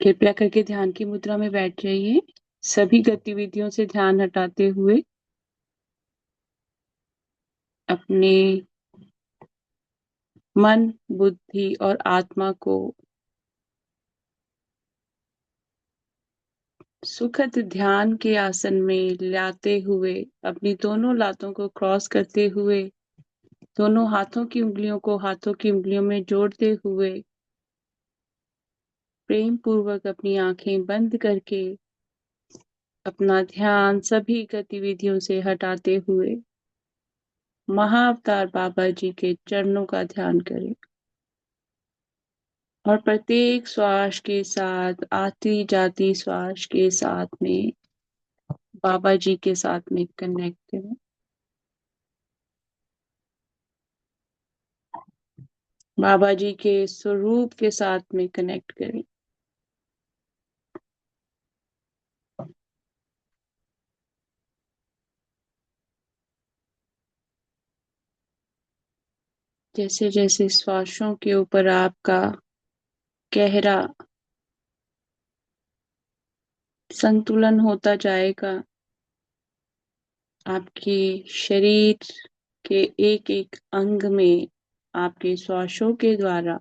कृपया करके ध्यान की मुद्रा में बैठ जाइए। सभी गतिविधियों से ध्यान हटाते हुए अपने मन, बुद्धि और आत्मा को सुखद ध्यान के आसन में लाते हुए, अपनी दोनों लातों को क्रॉस करते हुए, दोनों हाथों की उंगलियों को हाथों की उंगलियों में जोड़ते हुए, प्रेम पूर्वक अपनी आंखें बंद करके अपना ध्यान सभी गतिविधियों से हटाते हुए महाअवतार बाबा जी के चरणों का ध्यान करें। और प्रत्येक श्वास के साथ, आती जाती श्वास के साथ में बाबा जी के साथ में कनेक्ट करें। बाबा जी के स्वरूप के साथ में कनेक्ट करें। जैसे जैसे श्वासों के ऊपर आपका गहरा संतुलन होता जाएगा, आपके शरीर के एक एक अंग में आपके श्वासों के द्वारा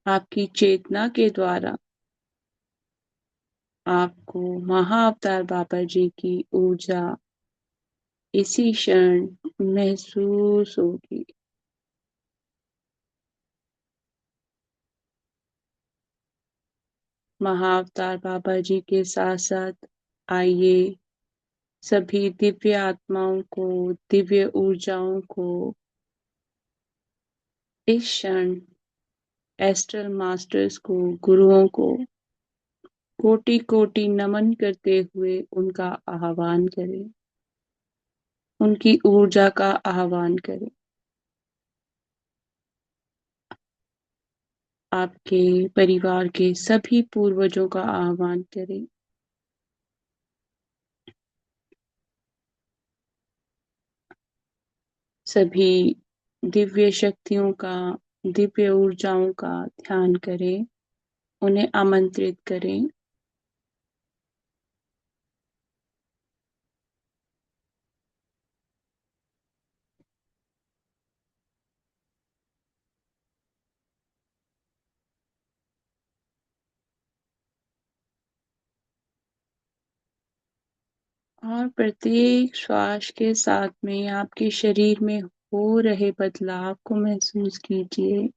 आपकी चेतना के द्वारा आपको महाअवतार बाबा जी की ऊर्जा इसी क्षण महसूस होगी। महाअवतार बाबा जी के साथ साथ आइए सभी दिव्य आत्माओं को, दिव्य ऊर्जाओं को इस क्षण एस्ट्रल मास्टर्स को, गुरुओं को कोटि कोटि नमन करते हुए उनका आह्वान करें, उनकी ऊर्जा का आह्वान करें। आपके परिवार के सभी पूर्वजों का आह्वान करें। सभी दिव्य शक्तियों का, दिव्य ऊर्जाओं का ध्यान करें, उन्हें आमंत्रित करें। और प्रत्येक श्वास के साथ में आपके शरीर में हो रहे बदलाव को महसूस कीजिए।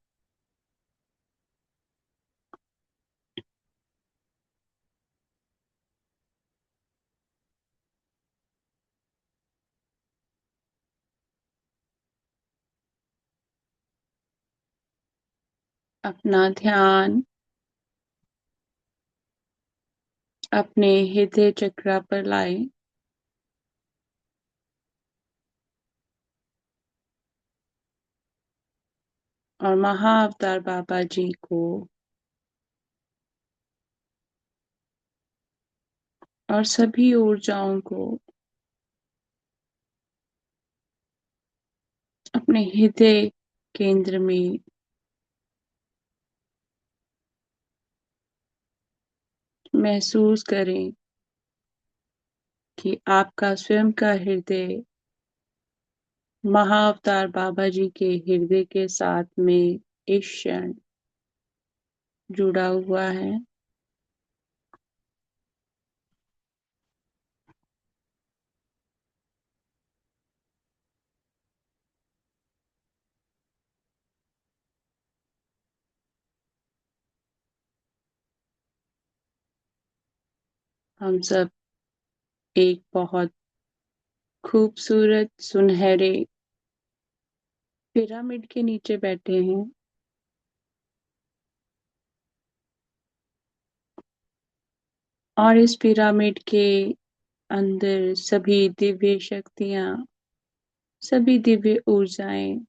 अपना ध्यान अपने हृदय चक्र पर लाएं। और महाअवतार बाबा जी को और सभी ऊर्जाओं को अपने हृदय केंद्र में महसूस करें कि आपका स्वयं का हृदय महाअवतार बाबा जी के हृदय के साथ में इस क्षण जुड़ा हुआ है। हम सब एक बहुत खूबसूरत सुनहरे पिरामिड के नीचे बैठे हैं। और इस पिरामिड के अंदर सभी दिव्य शक्तियां, सभी दिव्य ऊर्जाएं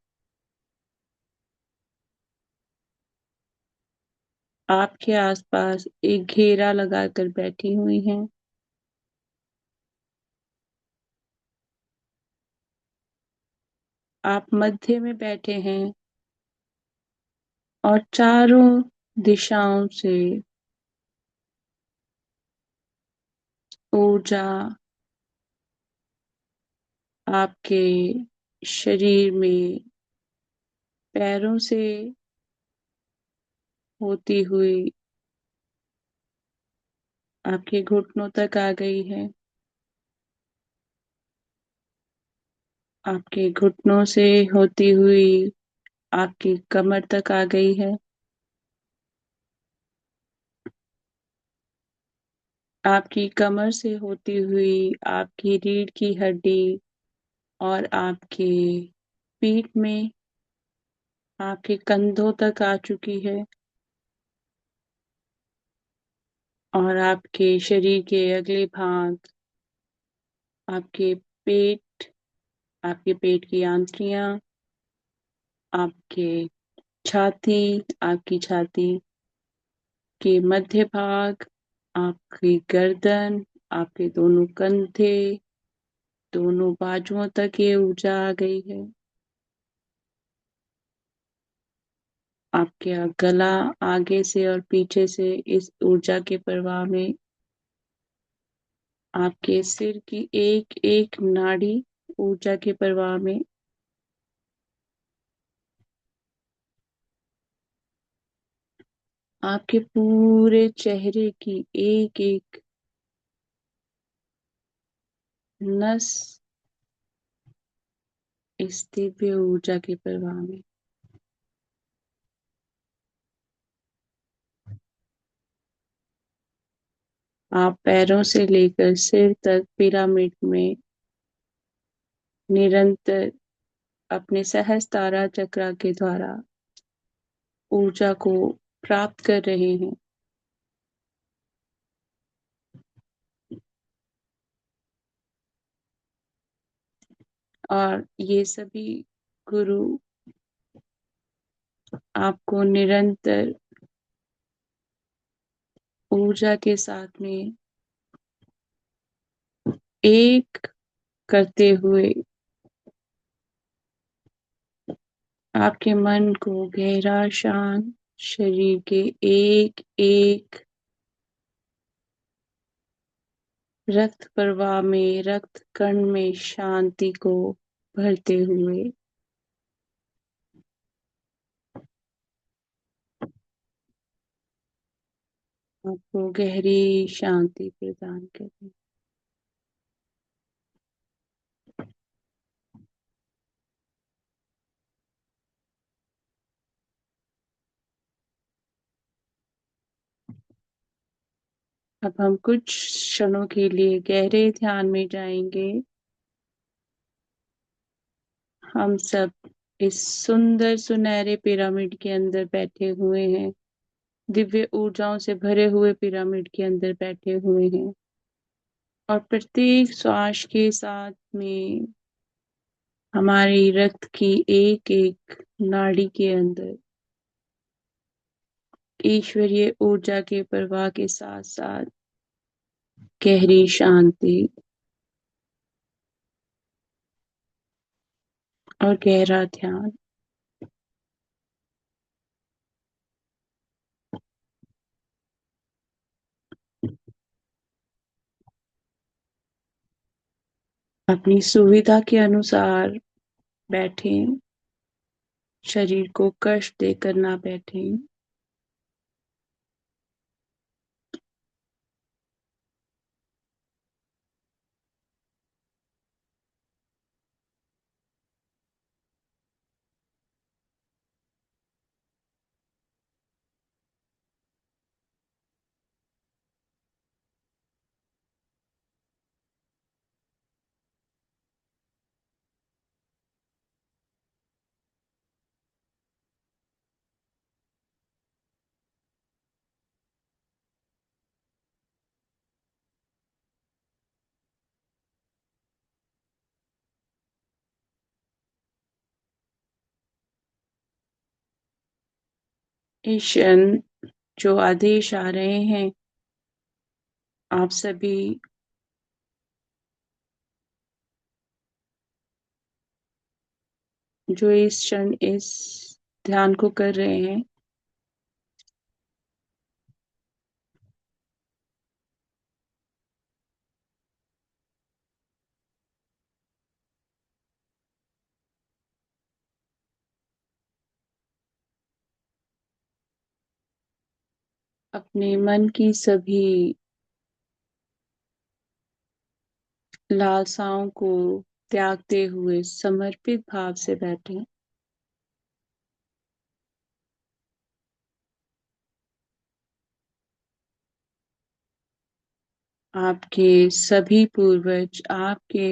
आपके आसपास एक घेरा लगाकर बैठी हुई हैं। आप मध्य में बैठे हैं और चारों दिशाओं से ऊर्जा आपके शरीर में पैरों से होती हुई आपके घुटनों तक आ गई है। आपके घुटनों से होती हुई आपकी कमर तक आ गई है। आपकी कमर से होती हुई आपकी रीढ़ की हड्डी और आपके पीठ में आपके कंधों तक आ चुकी है। और आपके शरीर के अगले भाग आपके पेट, आपके पेट की आंतड़ियां, आपके छाती, आपकी छाती के मध्य भाग, आपकी गर्दन, आपके दोनों कंधे, दोनों बाजुओं तक ये ऊर्जा आ गई है। आपका गला आगे से और पीछे से इस ऊर्जा के प्रवाह में, आपके सिर की एक एक नाड़ी ऊर्जा के प्रवाह में, आपके पूरे चेहरे की एक एक नस इस दिव्य ऊर्जा के प्रवाह में। आप पैरों से लेकर सिर तक पिरामिड में निरंतर अपने सहस्त्रारा चक्र के द्वारा ऊर्जा को प्राप्त कर रहे हैं। और ये सभी गुरु आपको निरंतर ऊर्जा के साथ में एक करते हुए आपके मन को गहरा शांत, शरीर के एक एक रक्त प्रवाह में, रक्त कण में शांति को भरते हुए आपको गहरी शांति प्रदान करें। अब हम कुछ क्षणों के लिए गहरे ध्यान में जाएंगे। हम सब इस सुंदर सुनहरे पिरामिड के अंदर बैठे हुए हैं, दिव्य ऊर्जाओं से भरे हुए पिरामिड के अंदर बैठे हुए हैं। और प्रत्येक श्वास के साथ में हमारी रक्त की एक एक नाड़ी के अंदर ईश्वरीय ऊर्जा के प्रवाह के साथ साथ गहरी शांति और गहरा ध्यान। अपनी सुविधा के अनुसार बैठें, शरीर को कष्ट देकर ना बैठें। इस क्षण जो आदेश आ रहे हैं, आप सभी जो इस क्षण इस ध्यान को कर रहे हैं, अपने मन की सभी लालसाओं को त्यागते हुए समर्पित भाव से बैठे। आपके सभी पूर्वज आपके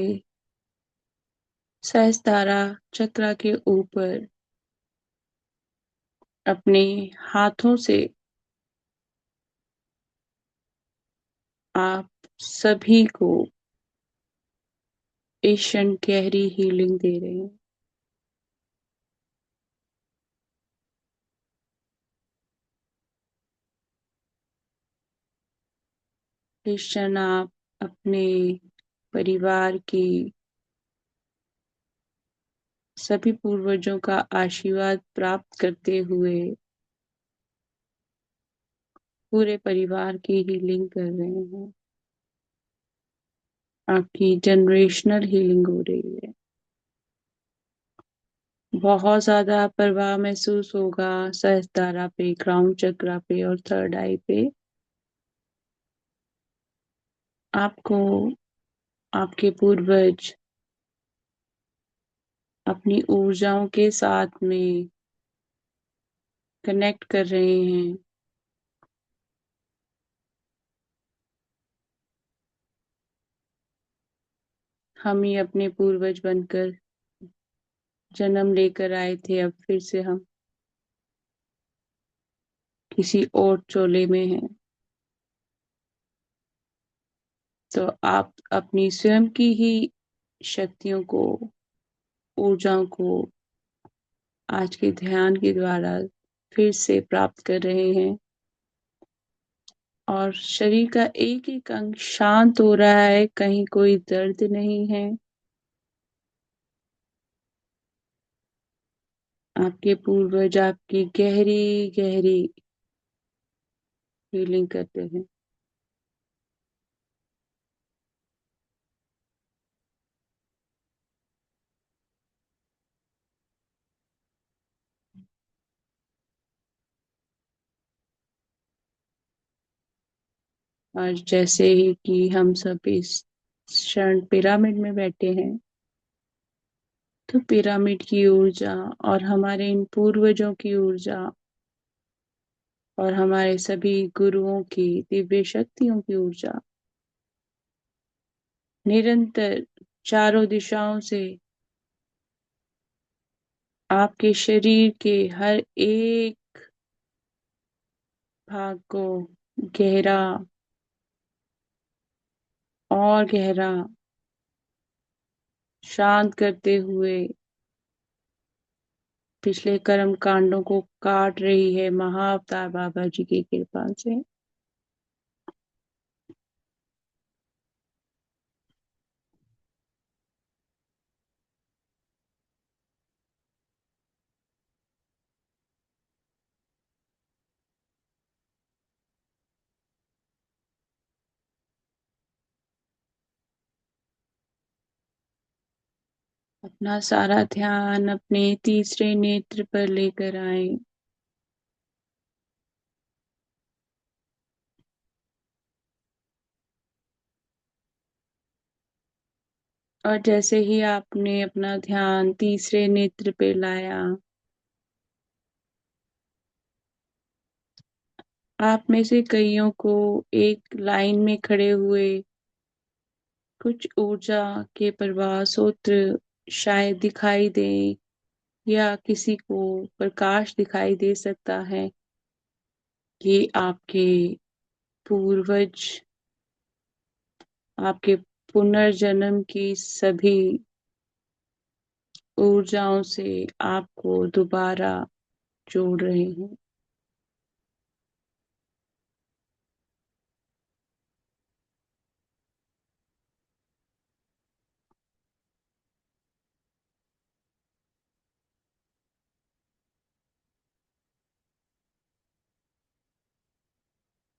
सहस्त्रारा चक्र के ऊपर अपने हाथों से आप सभी को इस क्षण गहरी हीलिंग दे रहे हैं। इस क्षण आप अपने परिवार की सभी पूर्वजों का आशीर्वाद प्राप्त करते हुए पूरे परिवार की हीलिंग कर रहे हैं। आपकी जनरेशनल हीलिंग हो रही है। बहुत ज्यादा प्रभाव महसूस होगा सहस्त्रारा पे, क्राउन चक्रा पे और थर्ड आई पे। आपको आपके पूर्वज अपनी ऊर्जाओं के साथ में कनेक्ट कर रहे हैं। हम ही अपने पूर्वज बनकर जन्म लेकर आए थे, अब फिर से हम किसी और चोले में हैं। तो आप अपनी स्वयं की ही शक्तियों को, ऊर्जाओं को आज के ध्यान के द्वारा फिर से प्राप्त कर रहे हैं और शरीर का एक एक अंग शांत हो रहा है। कहीं कोई दर्द नहीं है। आपके पूर्वज आपकी गहरी गहरी हीलिंग करते हैं। और जैसे ही कि हम सब इस क्षण पिरामिड में बैठे हैं, तो पिरामिड की ऊर्जा और हमारे इन पूर्वजों की ऊर्जा और हमारे सभी गुरुओं की दिव्य शक्तियों की ऊर्जा निरंतर चारों दिशाओं से आपके शरीर के हर एक भाग को गहरा और गहरा शांत करते हुए पिछले कर्म कांडों को काट रही है महाअवतार बाबा जी की कृपा से। अपना सारा ध्यान अपने तीसरे नेत्र पर लेकर आए और जैसे ही आपने अपना ध्यान तीसरे नेत्र पे लाया, आप में से कईयों को एक लाइन में खड़े हुए कुछ ऊर्जा के प्रवाह सूत्र शायद दिखाई दे या किसी को प्रकाश दिखाई दे सकता है। ये आपके पूर्वज आपके पुनर्जन्म की सभी ऊर्जाओं से आपको दोबारा जोड़ रहे हैं।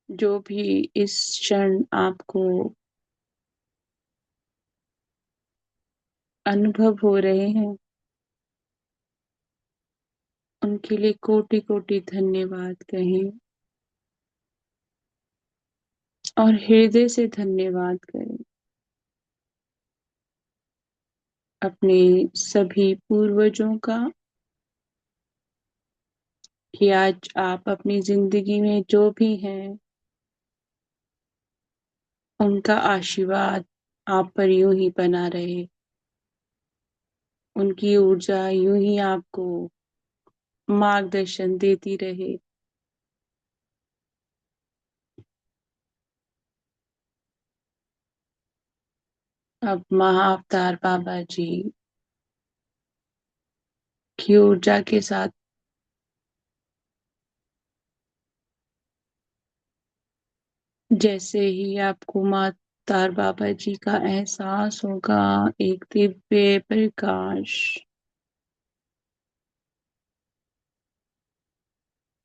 जो भी इस क्षण आपको अनुभव हो रहे हैं, उनके लिए कोटि कोटि धन्यवाद कहें। और हृदय से धन्यवाद करें अपने सभी पूर्वजों का कि आज आप अपनी जिंदगी में जो भी हैं उनका आशीर्वाद आप पर यूं ही बना रहे, उनकी ऊर्जा यूं ही आपको मार्गदर्शन देती रहे। अब महाअवतार बाबा जी की ऊर्जा के साथ जैसे ही आपको मातार बाबा जी का एहसास होगा, एक दिव्य प्रकाश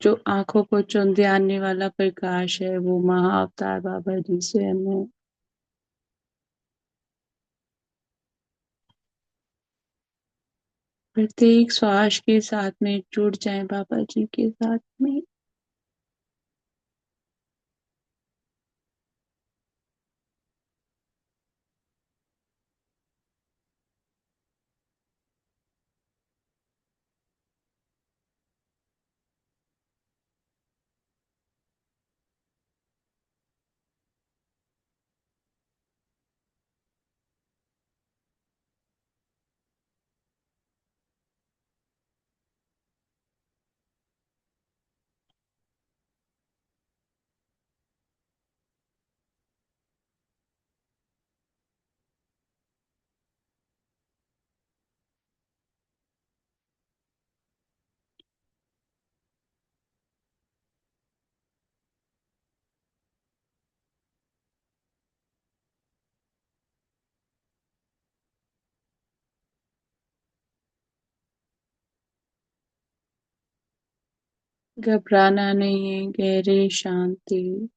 जो आंखों को चौंधियाने वाला प्रकाश है, वो महाअवतार बाबा जी स्वयं है। प्रत्येक श्वास के साथ में जुड़ जाए बाबा जी के साथ में। घबराना नहीं है, गहरे शांति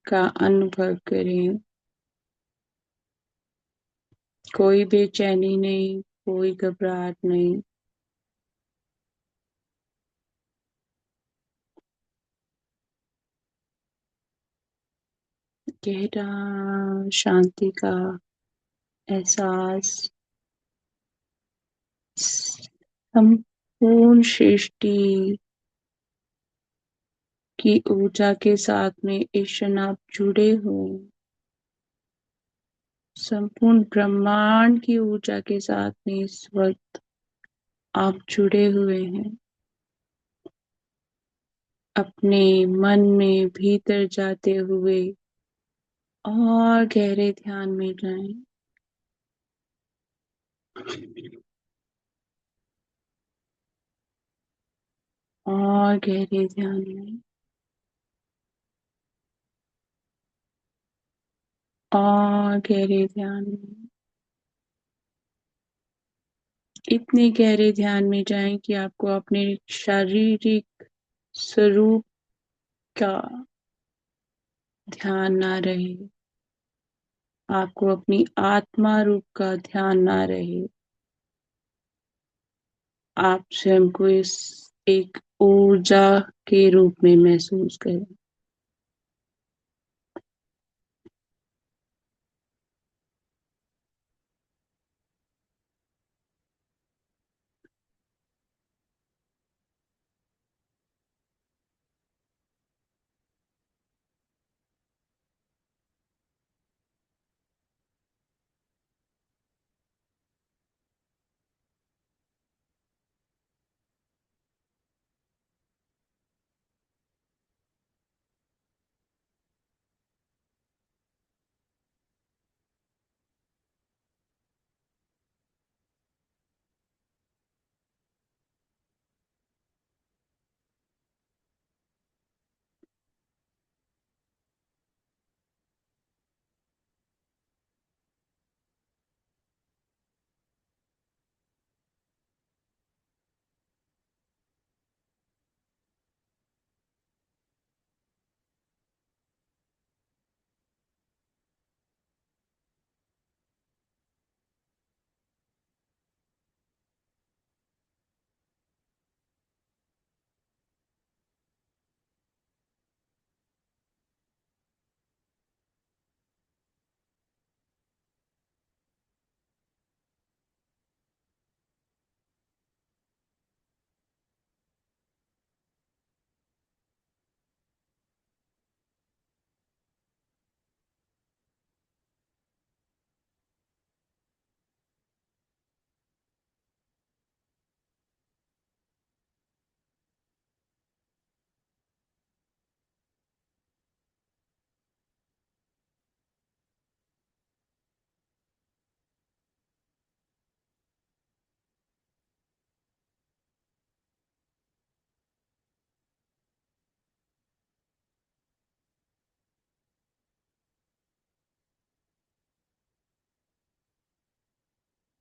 का अनुभव करें। कोई बेचैनी नहीं, कोई घबराहट नहीं। गहरा शांति का एहसास संपूर्ण सृष्टि की ऊर्जा के साथ में इस क्षण आप जुड़े हो। संपूर्ण ब्रह्मांड की ऊर्जा के साथ में इस वक्त आप जुड़े हुए हैं। अपने मन में भीतर जाते हुए और गहरे ध्यान में जाएं। और गहरे ध्यान में, और गहरे ध्यान में। इतने गहरे ध्यान में जाएं कि आपको अपने शारीरिक स्वरूप का ध्यान ना रहे, आपको अपनी आत्मा रूप का ध्यान ना रहे। आप स्वयं को इस एक ऊर्जा के रूप में महसूस करें।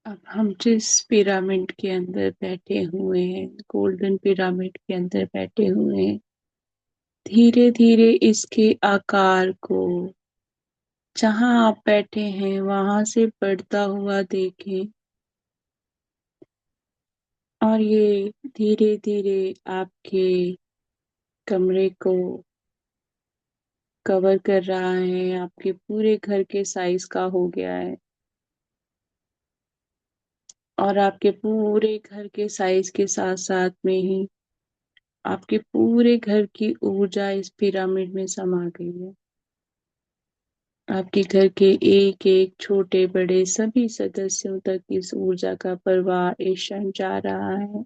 अब हम जिस पिरामिड के अंदर बैठे हुए हैं, गोल्डन पिरामिड के अंदर बैठे हुए हैं, धीरे धीरे इसके आकार को जहां आप बैठे हैं वहां से बढ़ता हुआ देखें। और ये धीरे धीरे आपके कमरे को कवर कर रहा है, आपके पूरे घर के साइज का हो गया है। और आपके पूरे घर के साइज के साथ साथ में ही आपके पूरे घर की ऊर्जा इस पिरामिड में समा गई है। आपके घर के एक एक छोटे बड़े सभी सदस्यों तक इस ऊर्जा का प्रवाह इस क्षण जा रहा है।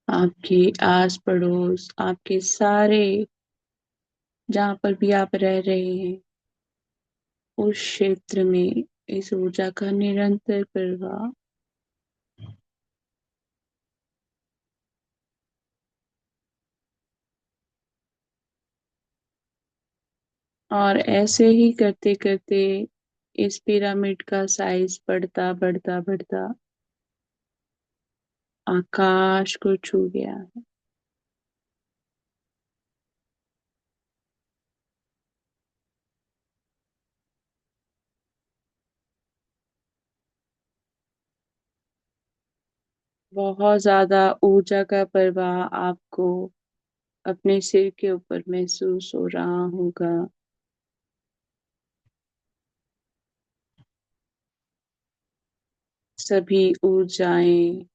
आपके आस पड़ोस, आपके सारे, जहाँ पर भी आप रह रहे हैं, उस क्षेत्र में इस ऊर्जा का निरंतर प्रवाह। और ऐसे ही करते करते इस पिरामिड का साइज बढ़ता बढ़ता बढ़ता आकाश को छू गया। बहुत ज्यादा ऊर्जा का प्रवाह आपको अपने सिर के ऊपर महसूस हो रहा होगा। सभी ऊर्जाएं,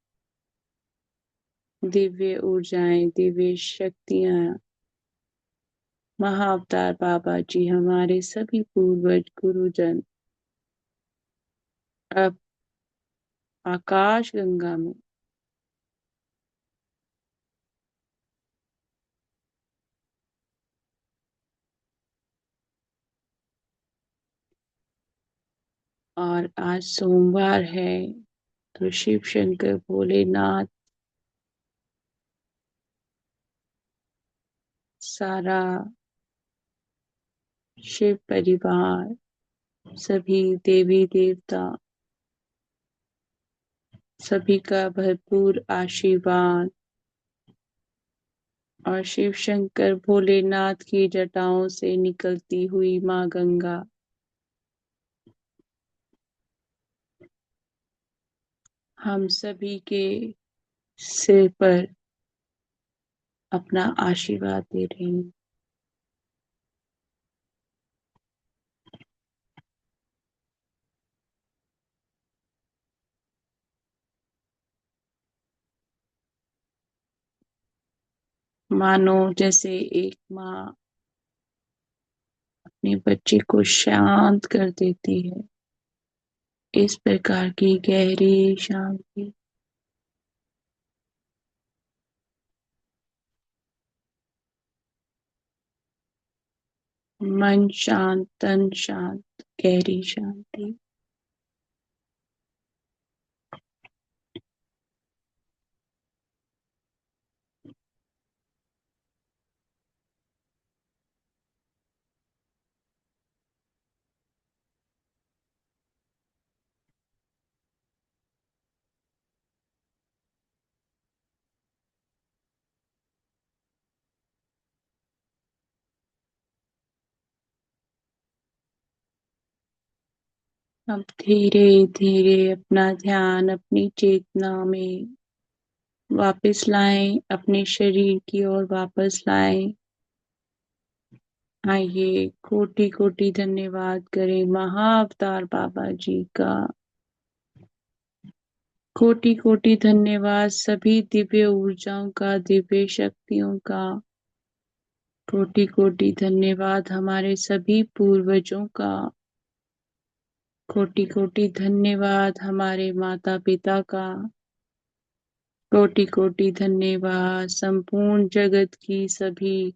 दिव्य ऊर्जाएं, दिव्य शक्तियां, महाअवतार बाबा जी, हमारे सभी पूर्वज गुरुजन अब आकाश गंगा में और आज सोमवार है तो शिव शंकर भोलेनाथ सारा शिव परिवार, सभी देवी देवता, सभी का भरपूर आशीर्वाद और शिव शंकर भोलेनाथ की जटाओं से निकलती हुई माँ गंगा हम सभी के सिर पर अपना आशीर्वाद दे रही हैं। मानो जैसे एक माँ अपने बच्चे को शांत कर देती है, इस प्रकार की गहरी शांति। मन शांत, तन शांत, गहरी शांति। अब धीरे धीरे अपना ध्यान अपनी चेतना में वापस लाएं, अपने शरीर की ओर वापस लाएं। आइए कोटि कोटि धन्यवाद करें महाअवतार बाबा जी का। कोटि कोटि धन्यवाद सभी दिव्य ऊर्जाओं का, दिव्य शक्तियों का। कोटि कोटि धन्यवाद हमारे सभी पूर्वजों का। कोटि कोटि धन्यवाद हमारे माता पिता का। कोटि कोटि धन्यवाद संपूर्ण जगत की सभी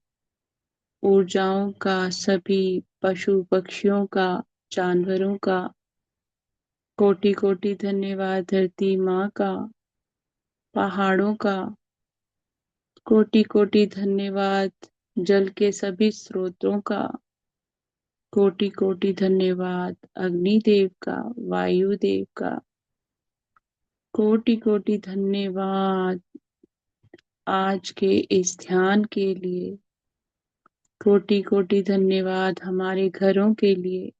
ऊर्जाओं का, सभी पशु पक्षियों का, जानवरों का। कोटि कोटि धन्यवाद धरती माँ का, पहाड़ों का। कोटि कोटि धन्यवाद जल के सभी स्रोतों का। कोटि कोटि धन्यवाद अग्निदेव का, वायुदेव का। कोटि कोटि धन्यवाद आज के इस ध्यान के लिए। कोटि कोटि धन्यवाद हमारे घरों के लिए।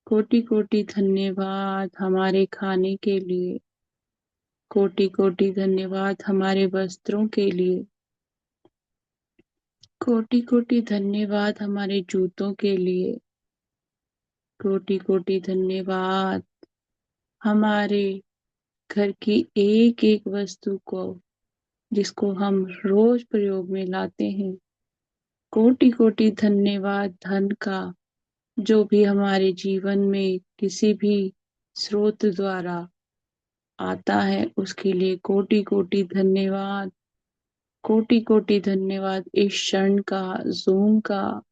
कोटि कोटि धन्यवाद हमारे खाने के लिए। कोटि कोटि धन्यवाद हमारे वस्त्रों के लिए। कोटि कोटि धन्यवाद हमारे जूतों के लिए। कोटि कोटि धन्यवाद हमारे घर की एक एक वस्तु को, जिसको हम रोज प्रयोग में लाते हैं। कोटि कोटि धन्यवाद धन का, जो भी हमारे जीवन में किसी भी स्रोत द्वारा आता है, उसके लिए कोटि कोटि धन्यवाद। कोटि कोटि धन्यवाद इस क्षण का, जूम का।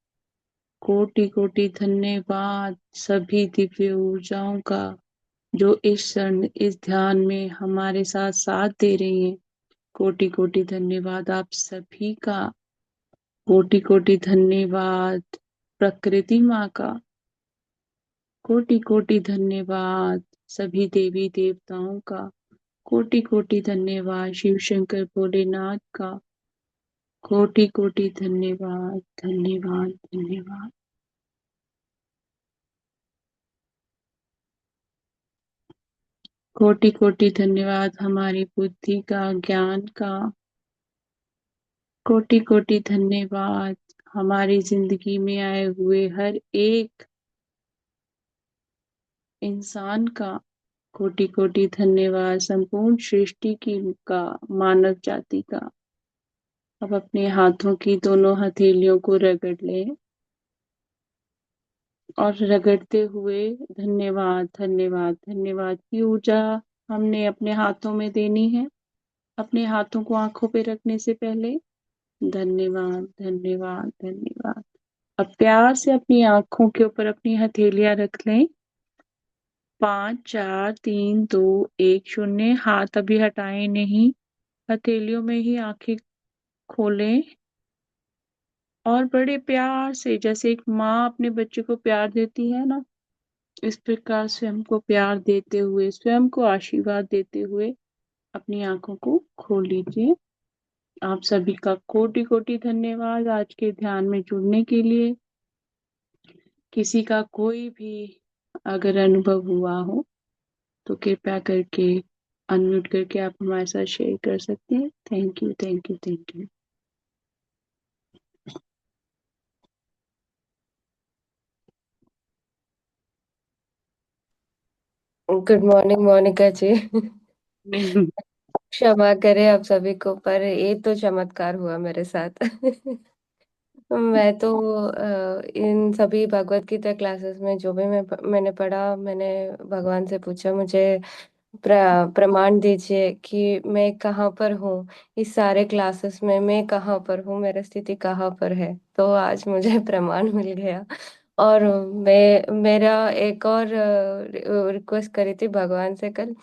कोटि कोटि धन्यवाद सभी दिव्य ऊर्जाओं का, जो इस क्षण इस ध्यान में हमारे साथ साथ दे रही हैं। कोटि कोटि धन्यवाद आप सभी का। कोटि कोटि धन्यवाद प्रकृति माँ का। कोटि कोटि धन्यवाद सभी देवी देवताओं का। कोटि कोटि धन्यवाद शिव शंकर भोलेनाथ का। कोटि कोटि धन्यवाद धन्यवाद धन्यवाद। कोटि कोटि धन्यवाद हमारी बुद्धि का, ज्ञान का। कोटि कोटि धन्यवाद हमारी जिंदगी में आए हुए हर एक इंसान का। कोटि कोटि धन्यवाद संपूर्ण सृष्टि की का, मानव जाति का। अब अपने हाथों की दोनों हथेलियों को रगड़ लें और रगड़ते हुए धन्यवाद धन्यवाद धन्यवाद की ऊर्जा हमने अपने हाथों में देनी है। अपने हाथों को आंखों पे रखने से पहले धन्यवाद धन्यवाद धन्यवाद। अब प्यार से अपनी आंखों के ऊपर अपनी हथेलियां रख लें। 5 4 3 2 1 0। हाथ अभी हटाएं नहीं, हथेलियों में ही आंखें खोलें और बड़े प्यार से, जैसे एक माँ अपने बच्चे को प्यार देती है ना, इस प्रकार स्वयं को प्यार देते हुए, स्वयं को आशीर्वाद देते हुए अपनी आंखों को खोल लीजिए। आप सभी का कोटि कोटि धन्यवाद आज के ध्यान में जुड़ने के लिए। किसी का कोई भी अगर अनुभव हुआ हो तो कृपया करके अनम्यूट करके आप हमारे साथ शेयर कर सकते हैं। Thank you thank you thank you. Good morning Monica ji. क्षमा करें आप सभी को, पर ये तो चमत्कार हुआ मेरे साथ। मैं तो इन सभी भगवत गीता क्लासेस में जो भी मैंने पढ़ा, मैंने भगवान से पूछा मुझे प्रमाण दीजिए कि मैं कहाँ पर हूँ। इस सारे क्लासेस में मैं कहाँ पर हूँ, मेरी स्थिति कहाँ पर है। तो आज मुझे प्रमाण मिल गया। और मेरा एक और रिक्वेस्ट करी थी भगवान से कल।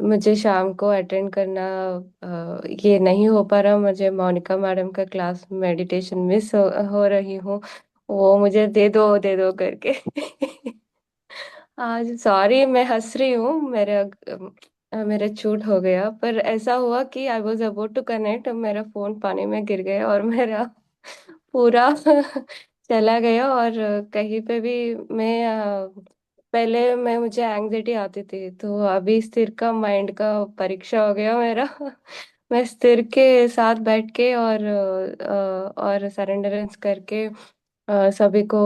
मुझे शाम को अटेंड करना ये नहीं हो पा रहा। मुझे मोनिका मैडम का क्लास मेडिटेशन मिस हो रही हूँ। वो मुझे दे दो करके। आज सॉरी, मैं हंस रही हूँ। मेरे छूट हो गया, पर ऐसा हुआ कि I was about to connect, मेरा फोन पानी में गिर गया और मेरा पूरा चला गया। और कहीं पे भी मैं पहले मुझे एंग्जाइटी आती थी, तो अभी स्थिर का माइंड का परीक्षा हो गया मेरा। मैं स्थिर के साथ बैठ के और सरेंडरेंस करके सभी को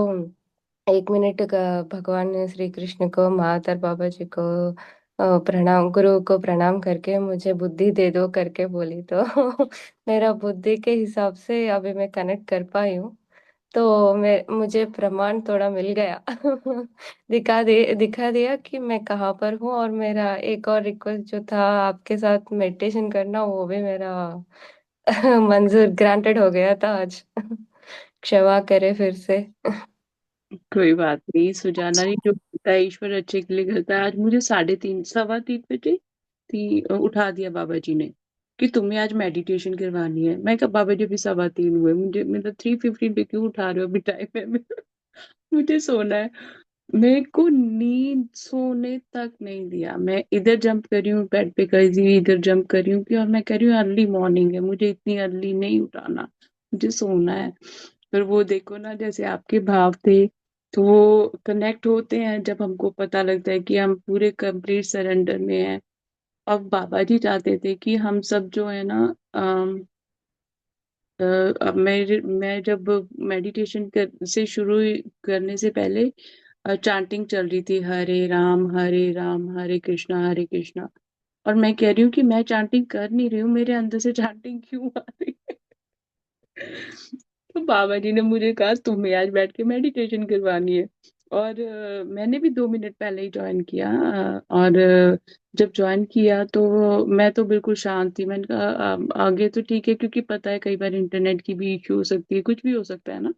1 मिनट का भगवान श्री कृष्ण को, महातर बाबा जी को प्रणाम, गुरु को प्रणाम करके मुझे बुद्धि दे दो करके बोली। तो मेरा बुद्धि के हिसाब से अभी मैं कनेक्ट कर पाई हूँ। तो मुझे प्रमाण थोड़ा मिल गया। दिखा दिया कि मैं कहाँ पर हूँ। और मेरा एक और रिक्वेस्ट जो था आपके साथ मेडिटेशन करना, वो भी मेरा मंजूर ग्रांटेड हो गया था आज। क्षमा करे फिर से। कोई बात नहीं सुजाना जी, जो होता है ईश्वर अच्छे के लिए करता है। आज मुझे 3:30 3:15 बजे उठा दिया बाबा जी ने कि तुम्हें आज मेडिटेशन करवानी है। मैं कहा बाबा जी अभी 3:15 हुए, मुझे मतलब 3:15 पे क्यों उठा रहे हो, अभी टाइम है। मुझे सोना है। मेरे को नींद सोने तक नहीं दिया। मैं इधर जंप कर रही हूँ बेड पे, कहीं इधर जंप कर रही हूँ कि, और मैं कह रही हूँ अर्ली मॉर्निंग है, मुझे इतनी अर्ली नहीं उठाना, मुझे सोना है। पर वो देखो ना, जैसे आपके भाव थे, तो वो कनेक्ट होते हैं जब हमको पता लगता है कि हम पूरे कंप्लीट सरेंडर में हैं। अब बाबा जी चाहते थे कि हम सब जो है ना, अब मैं जब मेडिटेशन से शुरू करने से पहले चांटिंग चल रही थी, हरे राम हरे कृष्णा। और मैं कह रही हूँ कि मैं चांटिंग कर नहीं रही हूँ, मेरे अंदर से चांटिंग क्यों आ रही है। तो बाबा जी ने मुझे कहा तुम्हें आज बैठ के मेडिटेशन करवानी है। और मैंने भी 2 मिनट पहले ही ज्वाइन किया। और जब ज्वाइन किया तो मैं तो बिल्कुल शांत थी। मैंने कहा आगे तो ठीक है, क्योंकि पता है कई बार इंटरनेट की भी इश्यू हो सकती है, कुछ भी हो सकता है ना।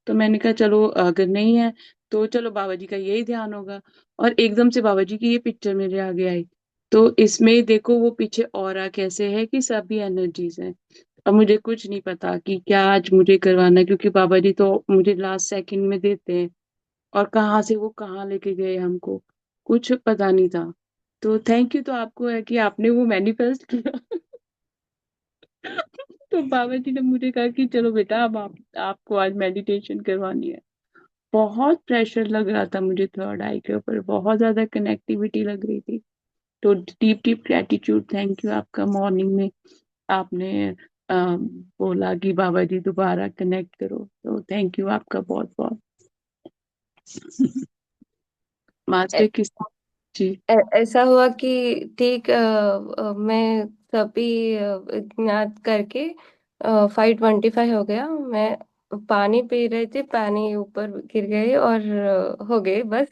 तो मैंने कहा चलो अगर नहीं है तो चलो बाबा जी का यही ध्यान होगा। और एकदम से बाबा जी की ये पिक्चर मेरे आगे आई। तो इसमें देखो वो पीछे ऑरा कैसे है कि सभी एनर्जीज हैं। अब मुझे कुछ नहीं पता कि क्या आज मुझे करवाना है, क्योंकि बाबा जी तो मुझे लास्ट सेकंड में देते हैं। और कहाँ से वो कहाँ लेके गए हमको, कुछ पता नहीं था। तो थैंक यू तो आपको है कि आपने वो मैनिफेस्ट किया। तो बाबा जी ने मुझे कहा कि चलो बेटा अब आपको आज मेडिटेशन करवानी है। बहुत प्रेशर लग रहा था मुझे थर्ड आई के ऊपर, बहुत ज्यादा कनेक्टिविटी लग रही थी। तो deep deep gratitude, thank you आपका। मॉर्निंग में आपने बोला कि बाबा जी दोबारा कनेक्ट करो, तो थैंक यू आपका बहुत बहुत। मास्टर किस। जी। ऐसा हुआ कि ठीक मैं सभी ज्ञात करके 5:25 हो गया। मैं पानी पी रही थी, पानी ऊपर गिर गई और हो गई बस।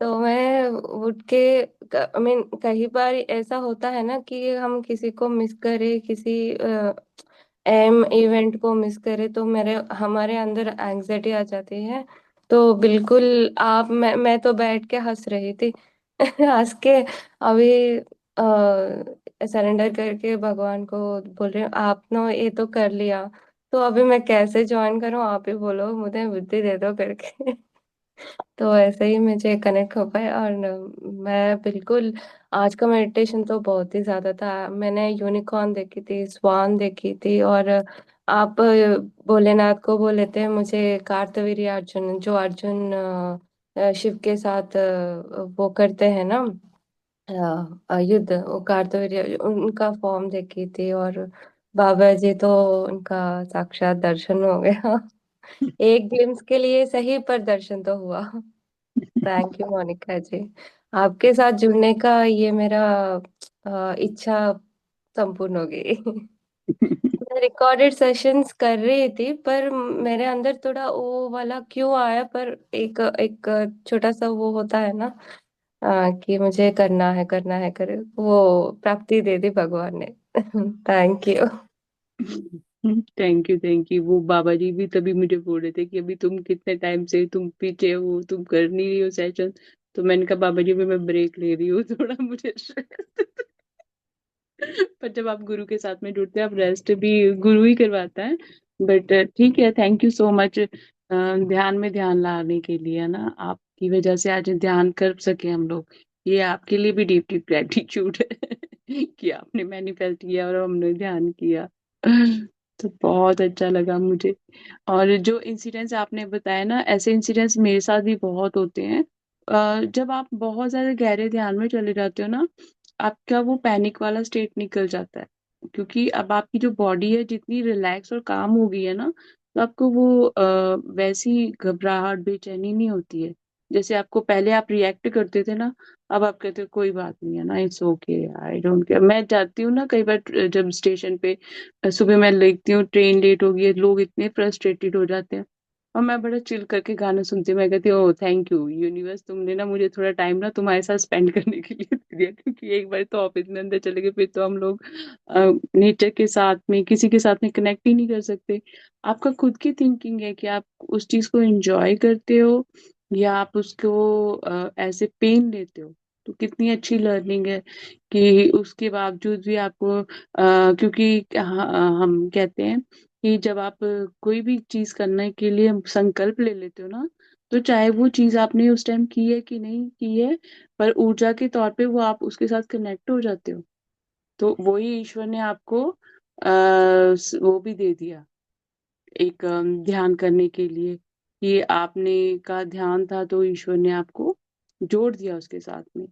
तो मैं उठ के, आई मीन कई बार ऐसा होता है ना कि हम किसी को मिस करें, किसी एम इवेंट को मिस करें, तो मेरे हमारे अंदर एंग्जाइटी आ जाती है। तो बिल्कुल मैं तो बैठ के हंस रही थी। हंस के अभी सरेंडर करके भगवान को बोल रही हूँ, आपने ये तो कर लिया, तो अभी मैं कैसे ज्वाइन करूँ, आप ही बोलो, मुझे बुद्धि दे दो करके। तो ऐसे ही मुझे कनेक्ट हो पाया। और मैं बिल्कुल, आज का मेडिटेशन तो बहुत ही ज्यादा था। मैंने यूनिकॉर्न देखी थी, स्वान देखी थी, और आप भोलेनाथ को बोले थे, मुझे कार्तवीर्य अर्जुन, जो अर्जुन शिव के साथ वो करते हैं ना, युद्ध, वो कार्तवीर्य, उनका फॉर्म देखी थी। और बाबा जी तो उनका साक्षात दर्शन हो गया। एक ग्लिम्स के लिए सही, पर दर्शन तो हुआ। थैंक यू मोनिका जी, आपके साथ जुड़ने का ये मेरा इच्छा संपूर्ण हो गई। मैं रिकॉर्डेड सेशंस कर रही थी, पर मेरे अंदर थोड़ा वो वाला क्यों आया, पर एक एक छोटा सा वो होता है ना, कि मुझे करना है करे, वो प्राप्ति दे दी भगवान ने। Thank you. Thank you thank you. वो बाबा जी भी तभी मुझे बोल रहे थे कि अभी तुम कितने टाइम से तुम पीछे हो, तुम कर नहीं रही हो सेशन। तो मैंने कहा बाबा जी भी मैं ब्रेक ले रही हूँ थोड़ा, मुझे stress। पर जब आप गुरु के साथ में जुड़ते हैं, आप रेस्ट भी गुरु ही करवाता है। बट ठीक है, थैंक यू सो मच ध्यान में ध्यान लाने के लिए, है ना। आपकी वजह से आज ध्यान कर सके हम लोग। ये आपके लिए भी डीप डीप ग्रेटिट्यूड है कि आपने मैनिफेस्ट किया और हमने ध्यान किया। तो बहुत अच्छा लगा मुझे। और जो इंसिडेंट्स आपने बताया ना, ऐसे इंसिडेंट्स मेरे साथ भी बहुत होते हैं। जब आप बहुत ज्यादा गहरे ध्यान में चले जाते हो ना, आपका वो पैनिक वाला स्टेट निकल जाता है। क्योंकि अब आपकी जो बॉडी है जितनी रिलैक्स और काम हो गई है ना, तो आपको वो वैसी घबराहट बेचैनी नहीं होती है। जैसे आपको पहले आप रिएक्ट करते थे ना, अब आप कहते हो कोई बात नहीं है ना, it's okay, I don't care. मैं जाती हूँ ना कई बार जब स्टेशन पे सुबह मैं देखती हूँ ट्रेन लेट हो गई है, लोग इतने फ्रस्ट्रेटेड हो जाते हैं, और मैं बड़ा चिल करके गाना सुनती हूँ। मैं कहती हूँ ओ थैंक यू यूनिवर्स, तुमने ना मुझे थोड़ा टाइम ना तुम्हारे साथ स्पेंड करने के लिए दे दिया। क्योंकि एक बार तो ऑफिस में अंदर चले गए, फिर तो हम लोग नेचर के साथ में किसी के साथ में कनेक्ट ही नहीं कर सकते। आपका खुद की थिंकिंग है कि आप उस चीज को एंजॉय करते हो या आप उसको ऐसे पेन लेते हो। तो कितनी अच्छी लर्निंग है कि उसके बावजूद भी आपको क्योंकि हम कहते हैं कि जब आप कोई भी चीज करने के लिए संकल्प ले लेते हो ना, तो चाहे वो चीज आपने उस टाइम की है कि नहीं की है, पर ऊर्जा के तौर पे वो आप उसके साथ कनेक्ट हो जाते हो। तो वही ईश्वर ने आपको वो भी दे दिया, एक ध्यान करने के लिए, कि आपने का ध्यान था तो ईश्वर ने आपको जोड़ दिया उसके साथ में।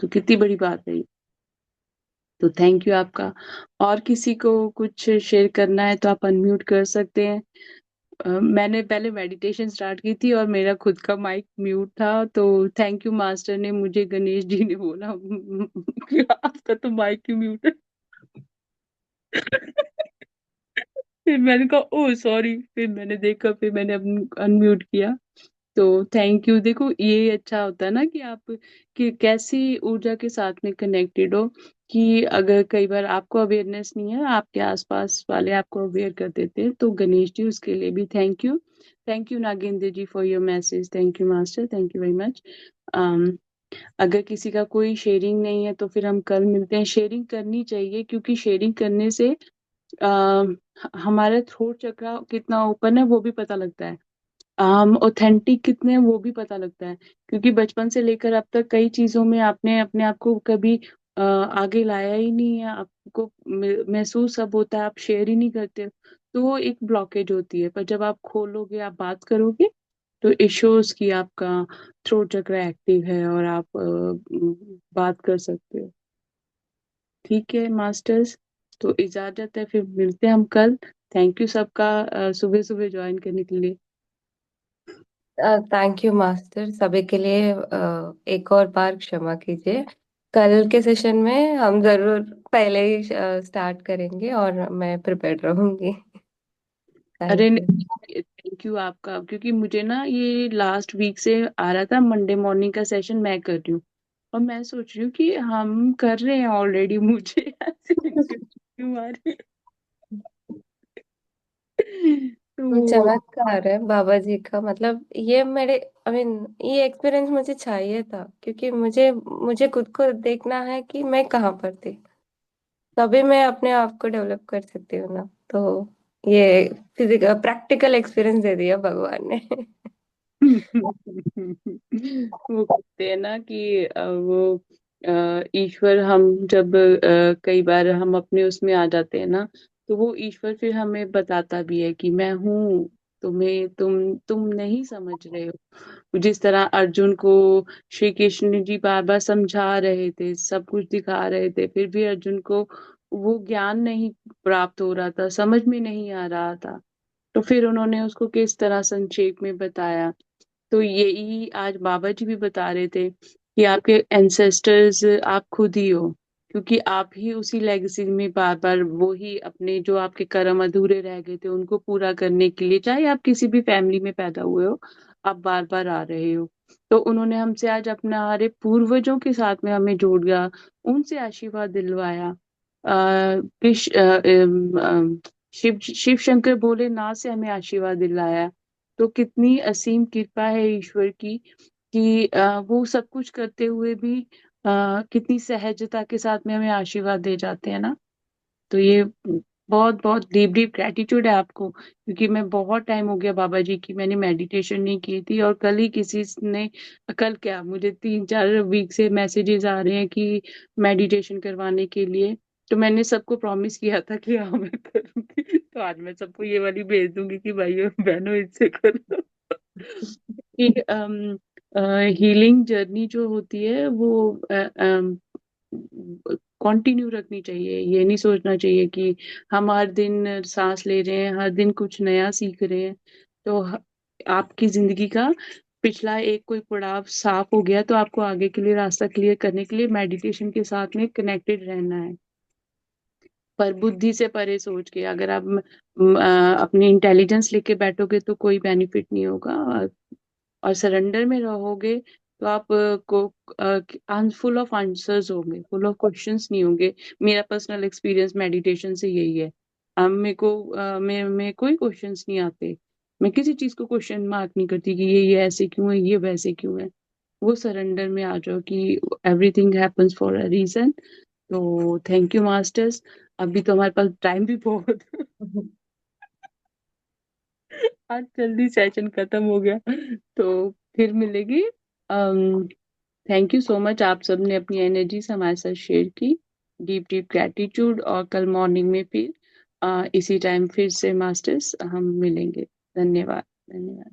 तो कितनी बड़ी बात है ये। तो थैंक यू आपका। और किसी को कुछ शेयर करना है तो आप अनम्यूट कर सकते हैं। मैंने पहले मेडिटेशन स्टार्ट की थी और मेरा खुद का माइक म्यूट था, तो थैंक यू मास्टर ने, मुझे गणेश जी ने बोला कि आपका तो माइक ही म्यूट है। फिर मैंने कहा ओ सॉरी, फिर मैंने देखा, फिर मैंने अनम्यूट किया। तो थैंक यू। देखो ये अच्छा होता है ना कि आप कि कैसी ऊर्जा के साथ में कनेक्टेड हो, कि अगर कई बार आपको अवेयरनेस नहीं है, आपके आसपास वाले आपको अवेयर कर देते हैं, तो गणेश जी उसके लिए भी thank you. Thank you Nagendra ji for your message. Thank you master, thank you very much. अगर किसी का कोई शेयरिंग नहीं है तो फिर हम कल मिलते हैं। शेयरिंग करनी चाहिए, क्योंकि शेयरिंग करने से हमारा थ्रोट चक्र कितना ओपन है वो भी पता लगता है, हम ऑथेंटिक कितने हैं वो भी पता लगता है। क्योंकि बचपन से लेकर अब तक कई चीजों में आपने अपने आप को कभी आगे लाया ही नहीं है, आपको महसूस सब होता है, आप शेयर ही नहीं करते, तो वो एक ब्लॉकेज होती है। पर जब आप खोलोगे, आप बात करोगे, तो इट शोज कि आपका थ्रोट चक्र एक्टिव है और आप बात कर सकते हो। ठीक है मास्टर्स, तो इजाजत है, फिर मिलते हैं हम कल। थैंक यू सबका सुबह सुबह ज्वाइन करने के लिए। थैंक यू मास्टर, सभी के लिए एक और बार क्षमा कीजिए। कल के सेशन में हम जरूर पहले ही स्टार्ट करेंगे और मैं प्रिपेयर रहूंगी। अरे थैंक यू। नहीं, थैंक यू आपका, क्योंकि मुझे ना ये लास्ट वीक से आ रहा था, मंडे मॉर्निंग का सेशन मैं कर रही हूँ, और मैं सोच रही हूँ कि हम कर रहे हैं ऑलरेडी, मुझे ऐसे क्यों आ रही है? वो तो चमत्कार है बाबा जी का, मतलब ये मेरे आई मीन ये एक्सपीरियंस मुझे चाहिए था, क्योंकि मुझे मुझे खुद को देखना है कि मैं कहाँ पर थी, तभी मैं अपने आप को डेवलप कर सकती हूँ ना। तो ये फिजिकल प्रैक्टिकल एक्सपीरियंस दे दिया भगवान ने। वो कहते हैं ना कि वो ईश्वर, हम जब कई बार हम अपने उसमें आ जाते हैं ना, तो वो ईश्वर फिर हमें बताता भी है कि मैं हूँ, तुम्हें तुम नहीं समझ रहे हो। जिस तरह अर्जुन को श्री कृष्ण जी बार बार समझा रहे थे, सब कुछ दिखा रहे थे, फिर भी अर्जुन को वो ज्ञान नहीं प्राप्त हो रहा था, समझ में नहीं आ रहा था। तो फिर उन्होंने उसको किस तरह संक्षेप में बताया। तो यही आज बाबा जी भी बता रहे थे कि आपके एंसेस्टर्स आप खुद ही हो, क्योंकि आप ही उसी लेगेसी में बार बार वो ही अपने जो आपके कर्म अधूरे रह गए थे उनको पूरा करने के लिए, चाहे आप किसी भी फैमिली में पैदा हुए हो, आप बार बार आ रहे हो। तो उन्होंने हमसे आज अपना हमारे पूर्वजों के साथ में हमें जोड़ दिया, उनसे आशीर्वाद दिलवाया। शिव शिव शंकर भोलेनाथ से हमें आशीर्वाद दिलाया। तो कितनी असीम कृपा है ईश्वर की, कि वो सब कुछ करते हुए भी कितनी सहजता के साथ में हमें आशीर्वाद दे जाते हैं ना। तो ये बहुत बहुत डीप डीप ग्रेटिट्यूड है आपको, क्योंकि मैं बहुत टाइम हो गया बाबा जी की मैंने मेडिटेशन नहीं की थी, और कल ही किसी ने, कल क्या, मुझे 3-4 वीक से मैसेजेस आ रहे हैं कि मेडिटेशन करवाने के लिए। तो मैंने सबको प्रॉमिस किया था कि हाँ मैं करूंगी, तो आज मैं सबको ये वाली भेज दूंगी कि भाइयों बहनों इससे करो। कि हीलिंग जर्नी जो होती है वो कंटिन्यू रखनी चाहिए। ये नहीं सोचना चाहिए कि हम हर दिन सांस ले रहे हैं, हर दिन कुछ नया सीख रहे हैं। तो आपकी जिंदगी का पिछला एक कोई पड़ाव साफ हो गया, तो आपको आगे के लिए रास्ता क्लियर करने के लिए मेडिटेशन के साथ में कनेक्टेड रहना है। पर बुद्धि से परे सोच के अगर आप अपनी इंटेलिजेंस लेके बैठोगे तो कोई बेनिफिट नहीं होगा। और सरेंडर में रहोगे तो आप को फुल ऑफ आंसर्स होंगे, फुल ऑफ क्वेश्चंस नहीं होंगे। मेरा पर्सनल एक्सपीरियंस मेडिटेशन से यही है। मेरे को मैं कोई क्वेश्चंस नहीं आते, मैं किसी चीज को क्वेश्चन मार्क नहीं करती कि ये ऐसे क्यों है, ये वैसे क्यों है। वो सरेंडर में आ जाओ कि everything happens for a reason. तो थैंक यू मास्टर्स। अभी तो हमारे पास टाइम भी बहुत आज जल्दी सेशन खत्म हो गया। तो फिर मिलेगी। थैंक यू सो मच, आप सबने अपनी एनर्जीज हमारे साथ शेयर की। Deep deep gratitude. और कल मॉर्निंग में फिर इसी टाइम फिर से मास्टर्स हम मिलेंगे। धन्यवाद। धन्यवाद।